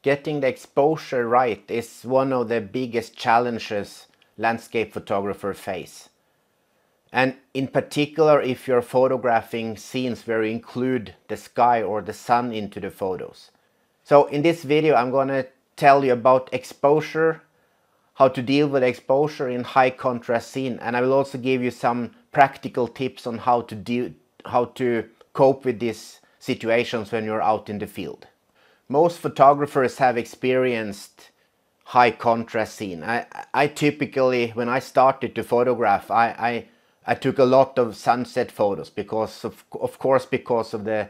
Getting the exposure right is one of the biggest challenges landscape photographers face. And in particular, if you're photographing scenes where you include the sky or the sun into the photos. So in this video, I'm going to tell you about exposure, how to deal with exposure in high contrast scene, and I will also give you some practical tips on how to cope with these situations when you're out in the field. Most photographers have experienced high contrast scene. I typically, when I started to photograph, I took a lot of sunset photos because of course because of the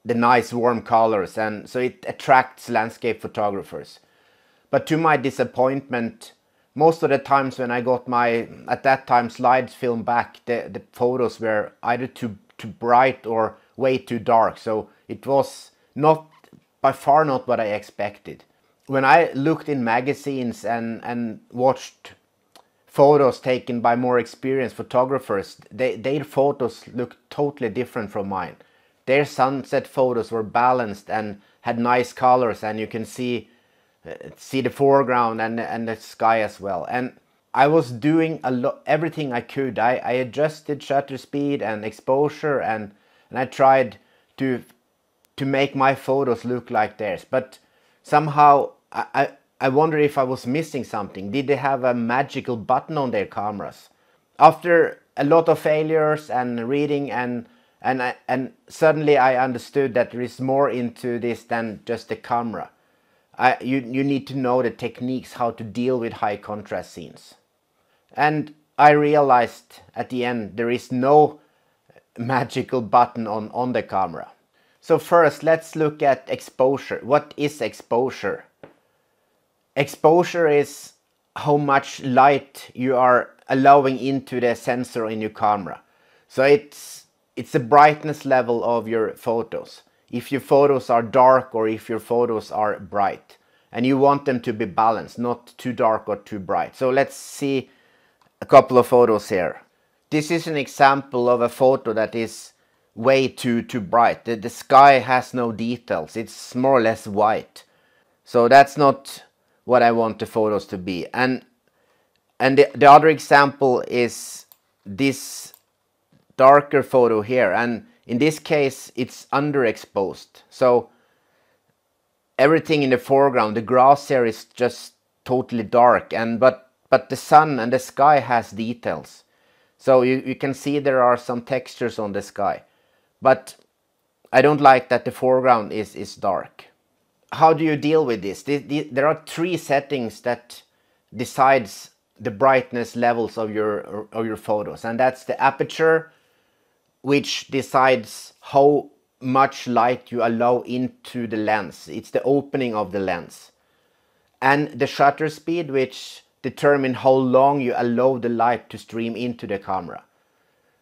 nice warm colors, and so it attracts landscape photographers. But to my disappointment, most of the times when I got my, at that time, slides film back, the photos were either too bright or way too dark. So it was not, by far not what I expected. When I looked in magazines and watched photos taken by more experienced photographers, their photos looked totally different from mine. Their sunset photos were balanced and had nice colors, and you can see the foreground and the sky as well. And I was doing everything I could. I adjusted shutter speed and exposure, and I tried to make my photos look like theirs. But somehow I wonder if I was missing something. Did they have a magical button on their cameras? After a lot of failures and reading and suddenly I understood that there is more into this than just the camera. You need to know the techniques how to deal with high contrast scenes. And I realized at the end there is no magical button on the camera. So first, let's look at exposure. What is exposure? Exposure is how much light you are allowing into the sensor in your camera. So it's the brightness level of your photos. If your photos are dark or if your photos are bright. And you want them to be balanced, not too dark or too bright. So let's see a couple of photos here. This is an example of a photo that is way too bright. The sky has no details. It's more or less white. So that's not what I want the photos to be. And the other example is this darker photo here. And in this case, it's underexposed. So everything in the foreground, the grass here is just totally dark. But the sun and the sky has details. So you can see there are some textures on the sky. But I don't like that the foreground is dark. How do you deal with this? There are three settings that decides the brightness levels of your photos, and that's the aperture, which decides how much light you allow into the lens. It's the opening of the lens. And the shutter speed, which determines how long you allow the light to stream into the camera.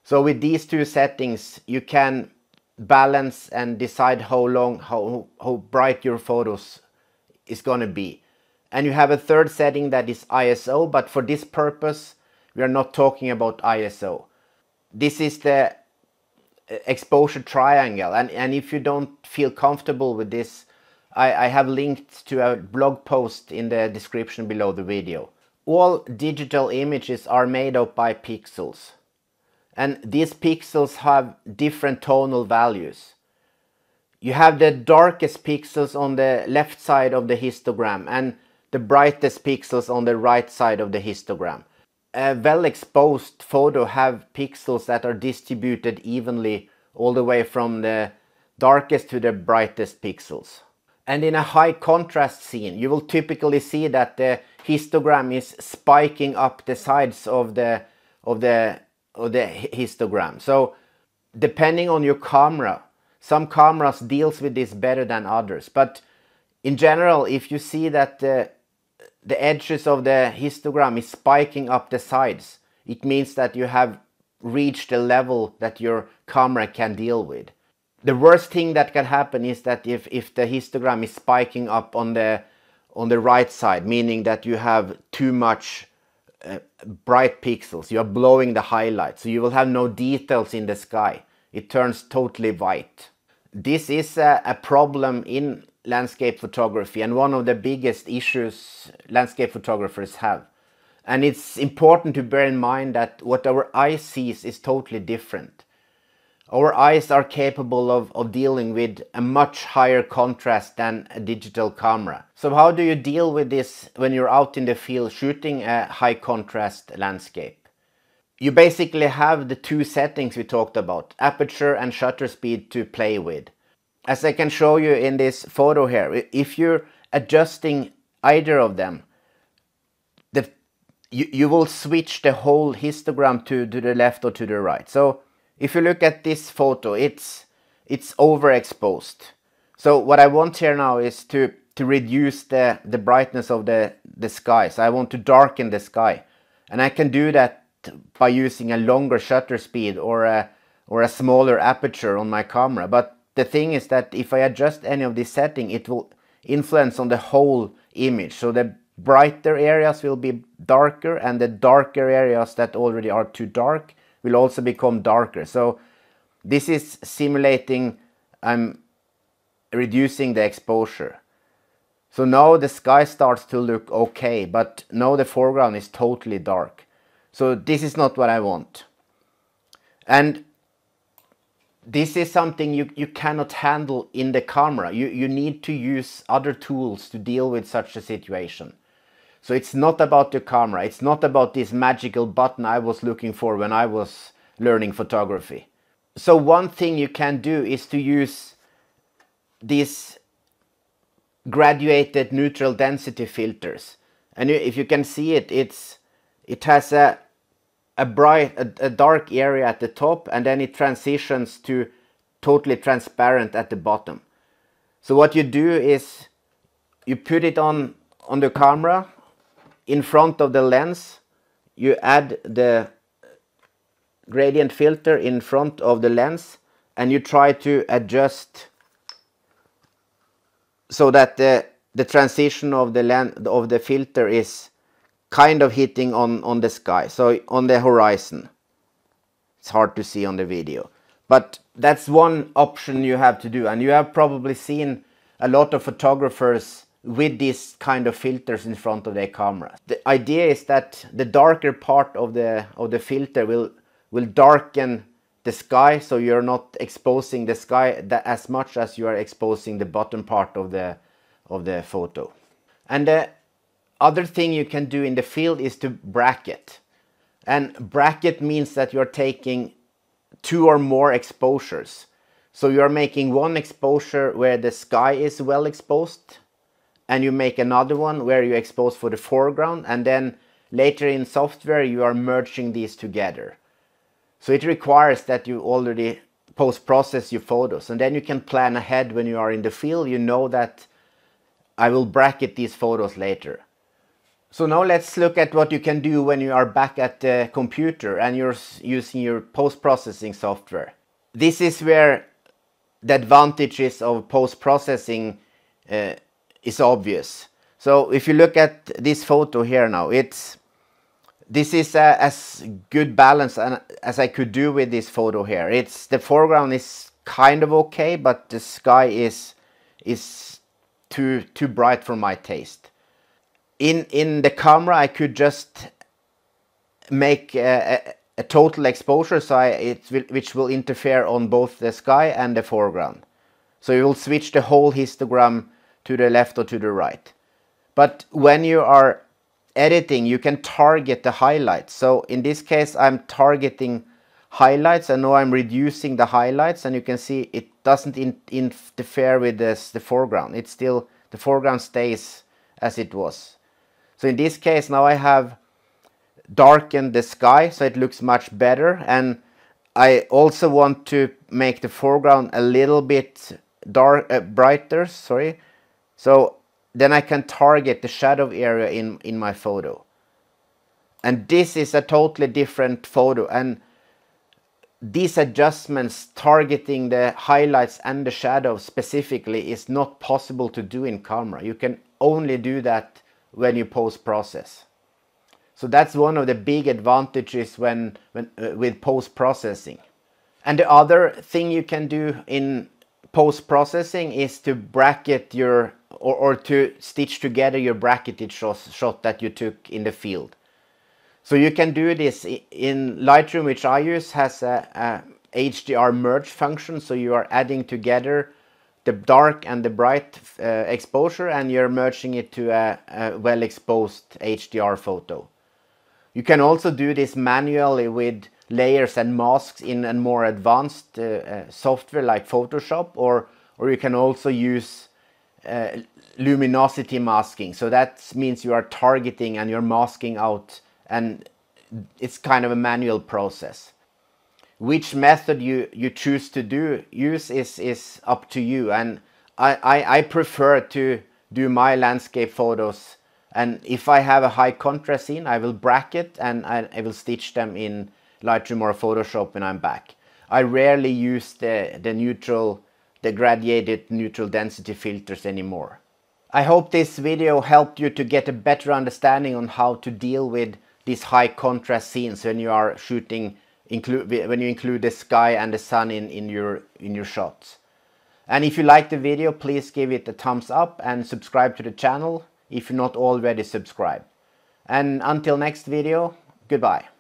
So with these two settings, you can balance and decide how bright your photos is going to be. And you have a third setting that is ISO, but for this purpose we are not talking about ISO. This is the exposure triangle, and if you don't feel comfortable with this, I have linked to a blog post in the description below the video. All digital images are made up by pixels. And these pixels have different tonal values. You have the darkest pixels on the left side of the histogram and the brightest pixels on the right side of the histogram. A well-exposed photo have pixels that are distributed evenly all the way from the darkest to the brightest pixels. And in a high contrast scene, you will typically see that the histogram is spiking up the sides of the histogram. So depending on your camera, some cameras deals with this better than others, but in general, if you see that the edges of the histogram is spiking up the sides, it means that you have reached a level that your camera can deal with. The worst thing that can happen is that if the histogram is spiking up on the right side, meaning that you have too much bright pixels, you are blowing the highlights, so you will have no details in the sky. It turns totally white. This is a problem in landscape photography and one of the biggest issues landscape photographers have. And it's important to bear in mind that what our eye sees is totally different. Our eyes are capable of dealing with a much higher contrast than a digital camera. So how do you deal with this when you're out in the field shooting a high contrast landscape? You basically have the two settings we talked about, aperture and shutter speed, to play with. As I can show you in this photo here, if you're adjusting either of them, you will switch the whole histogram to the left or to the right. So if you look at this photo, it's overexposed. So what I want here now is to reduce the brightness of the sky. So I want to darken the sky. And I can do that by using a longer shutter speed or a smaller aperture on my camera. But the thing is that if I adjust any of this setting, it will influence on the whole image. So the brighter areas will be darker, and the darker areas that already are too dark will also become darker. So this is simulating I'm reducing the exposure. So now the sky starts to look okay, but now the foreground is totally dark. So this is not what I want. And this is something you cannot handle in the camera. You need to use other tools to deal with such a situation. So it's not about the camera. It's not about this magical button I was looking for when I was learning photography. So one thing you can do is to use these graduated neutral density filters. And if you can see it, it has a dark area at the top, and then it transitions to totally transparent at the bottom. So what you do is you put it on the camera in front of the lens. You add the gradient filter in front of the lens, and you try to adjust so that the transition of the filter is kind of hitting on the sky, so on the horizon. It's hard to see on the video, but that's one option you have to do. And you have probably seen a lot of photographers with these kind of filters in front of their cameras. The idea is that the darker part of the filter will darken the sky, so you're not exposing the sky as much as you are exposing the bottom part of the photo. And the other thing you can do in the field is to bracket. And bracket means that you're taking two or more exposures. So you're making one exposure where the sky is well exposed, and you make another one where you expose for the foreground, and then later in software you are merging these together. So it requires that you already post-process your photos, and then you can plan ahead when you are in the field. You know that I will bracket these photos later. So now let's look at what you can do when you are back at the computer and you're using your post-processing software. This is where the advantages of post-processing is obvious. So if you look at this photo here now, this is as good balance as I could do with this photo here. The foreground is kind of okay, but the sky is too bright for my taste. In the camera I could just make a total exposure, so which will interfere on both the sky and the foreground. So you will switch the whole histogram to the left or to the right. But when you are editing, you can target the highlights. So in this case I'm targeting highlights, and now I'm reducing the highlights, and you can see it doesn't interfere with the foreground. It's still, the foreground stays as it was. So in this case now I have darkened the sky so it looks much better, and I also want to make the foreground a little bit brighter, sorry. So then I can target the shadow area in my photo. And this is a totally different photo, and these adjustments targeting the highlights and the shadows specifically is not possible to do in camera. You can only do that when you post-process. So that's one of the big advantages with post-processing. And the other thing you can do in post-processing is to bracket your or to stitch together your bracketed shot that you took in the field. So you can do this in Lightroom, which I use, has a HDR merge function. So you are adding together the dark and the bright exposure, and you're merging it to a well-exposed HDR photo. You can also do this manually with layers and masks in a more advanced software like Photoshop, or you can also use luminosity masking. So that means you are targeting and you're masking out, and it's kind of a manual process. Which method you choose to use is up to you, and I prefer to do my landscape photos, and if I have a high contrast scene, I will bracket and I will stitch them in Lightroom or Photoshop when I'm back. I rarely use the gradiated neutral density filters anymore. I hope this video helped you to get a better understanding on how to deal with these high contrast scenes when you are shooting, when you include the sky and the sun in your shots. And if you like the video, please give it a thumbs up and subscribe to the channel if you're not already subscribed. And until next video, goodbye.